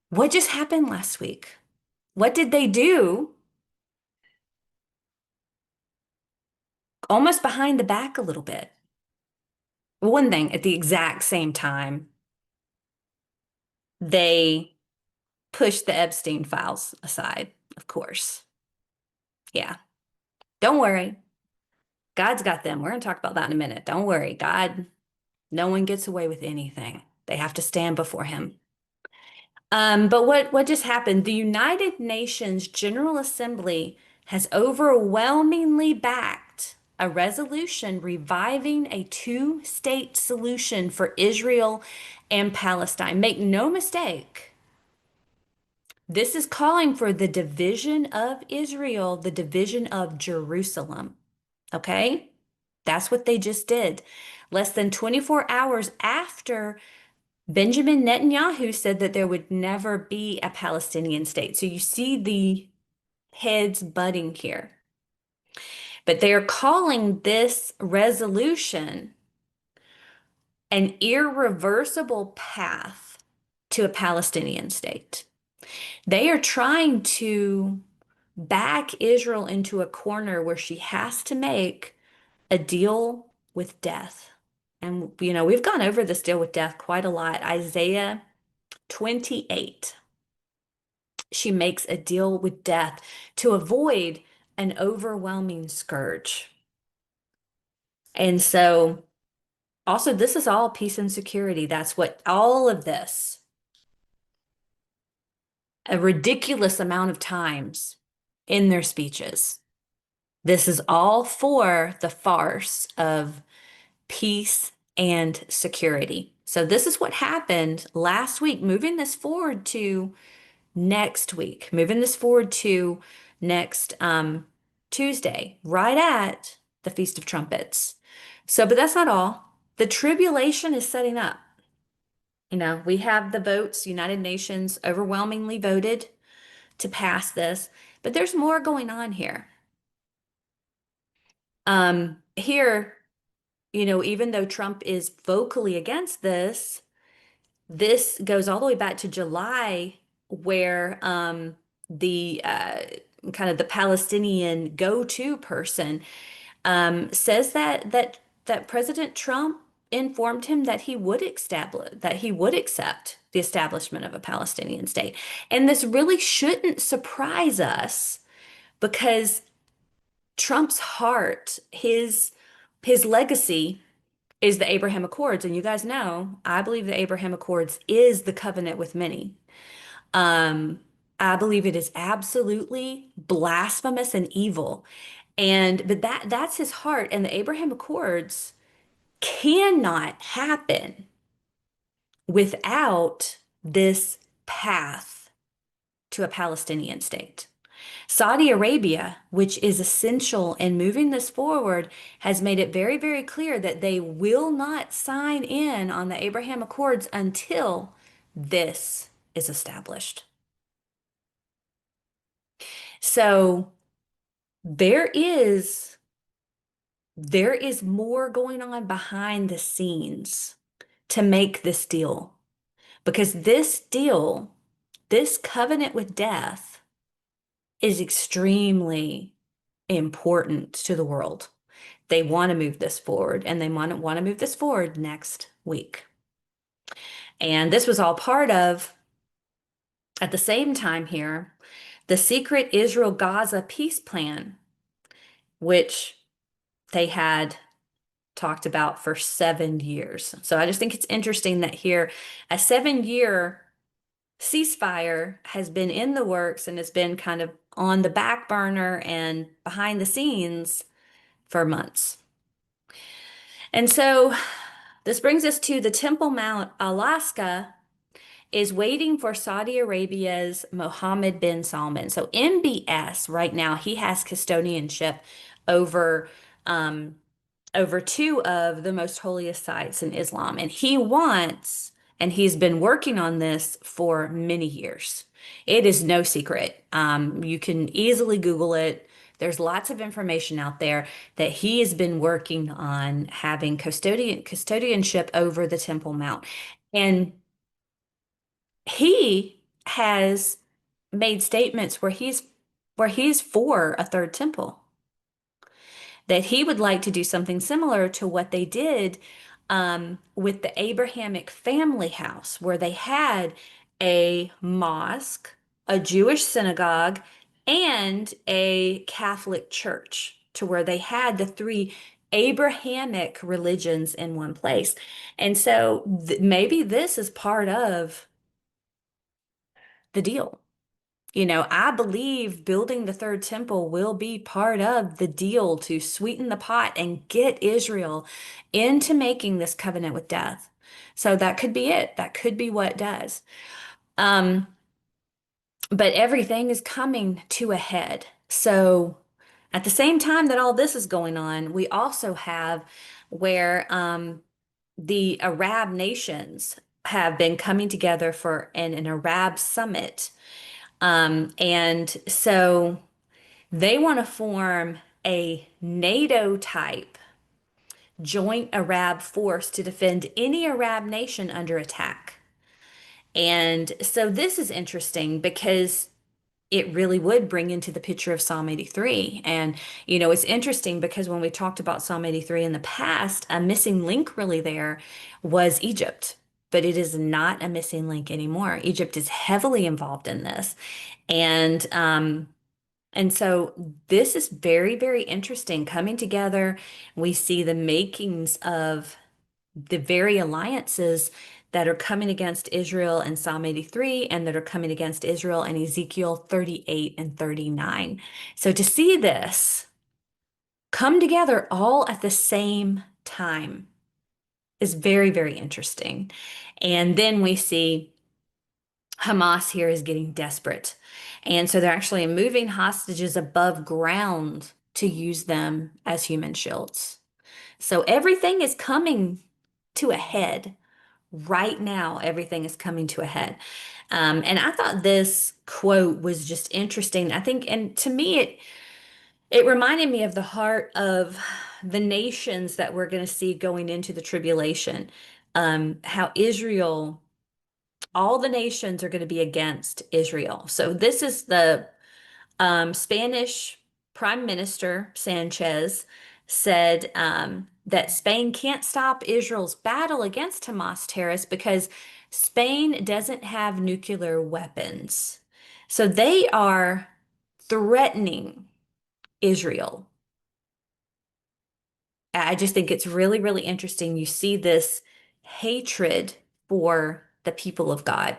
What just happened last week? What did they do? Almost behind the back a little bit. One thing, at the exact same time, they pushed the Epstein files aside, of course. Yeah. Don't worry. God's got them. We're going to talk about that in a minute. Don't worry. God, no one gets away with anything. They have to stand before him. But what just happened? The United Nations General Assembly has overwhelmingly backed a resolution reviving a two-state solution for Israel and Palestine. Make no mistake, this is calling for the division of Israel, the division of Jerusalem. Okay? That's what they just did. Less than 24 hours after Benjamin Netanyahu said that there would never be a Palestinian state. So you see the heads butting here. But they are calling this resolution an irreversible path to a Palestinian state. They are trying to back Israel into a corner where she has to make a deal with death. And, we've gone over this deal with death quite a lot. Isaiah 28. She makes a deal with death to avoid an overwhelming scourge. And so, also, this is all peace and security. That's what all of this, a ridiculous amount of times in their speeches. This is all for the farce of peace and security. So, this is what happened last week, moving this forward to next week, moving this forward to next Tuesday, right at the Feast of Trumpets. So, but that's not all. The tribulation is setting up. We have the votes, United Nations overwhelmingly voted to pass this, but there's more going on here. Here, even though Trump is vocally against this, this goes all the way back to July, where the kind of the Palestinian go-to person says that President Trump informed him that he would accept the establishment of a Palestinian state. And this really shouldn't surprise us because Trump's heart, his legacy is the Abraham Accords. And you guys know, I believe the Abraham Accords is the covenant with many. Um, I believe it is absolutely blasphemous and evil. But that's his heart. And the Abraham Accords cannot happen without this path to a Palestinian state. Saudi Arabia, which is essential in moving this forward, has made it very, very clear that they will not sign in on the Abraham Accords until this is established. So there is there is more going on behind the scenes to make this deal because this deal, this covenant with death is extremely important to the world. They want to move this forward and they want to move this forward next week. And this was all part of, at the same time here, the secret Israel-Gaza peace plan, which they had talked about for 7 years. So I just think it's interesting that here a 7-year ceasefire has been in the works and has been kind of on the back burner and behind the scenes for months. And so this brings us to the Temple Mount, Alaska is waiting for Saudi Arabia's Mohammed bin Salman. So MBS right now, he has custodianship over over two of the most holiest sites in Islam. And he's been working on this for many years. It is no secret. You can easily Google it. There's lots of information out there that he has been working on having custodianship over the Temple Mount. And he has made statements where he's for a third temple, that he would like to do something similar to what they did with the Abrahamic family house, where they had a mosque, a Jewish synagogue, and a Catholic church, to where they had the three Abrahamic religions in one place. And so maybe this is part of the deal. I believe building the third temple will be part of the deal to sweeten the pot and get Israel into making this covenant with death. So that could be it. That could be what it does. Um, but everything is coming to a head. So at the same time that all this is going on, we also have where the Arab nations have been coming together for an Arab summit. And so they want to form a NATO type joint Arab force to defend any Arab nation under attack. And so this is interesting because it really would bring into the picture of Psalm 83. And, it's interesting because when we talked about Psalm 83 in the past, a missing link really there was Egypt. But it is not a missing link anymore. Egypt is heavily involved in this. And so this is very, very interesting coming together. We see the makings of the very alliances that are coming against Israel in Psalm 83 and that are coming against Israel in Ezekiel 38 and 39. So to see this come together all at the same time is very, very interesting. And then we see Hamas here is getting desperate. And so they're actually moving hostages above ground to use them as human shields. So everything is coming to a head. Right now, everything is coming to a head. And I thought this quote was just interesting. I think, and to me, it reminded me of the heart of the nations that we're going to see going into the tribulation. How Israel, all the nations are going to be against Israel. So this is the Spanish Prime Minister Sanchez said that Spain can't stop Israel's battle against Hamas terrorists because Spain doesn't have nuclear weapons. So they are threatening Israel. I just think it's really, really interesting. You see this hatred for the people of God.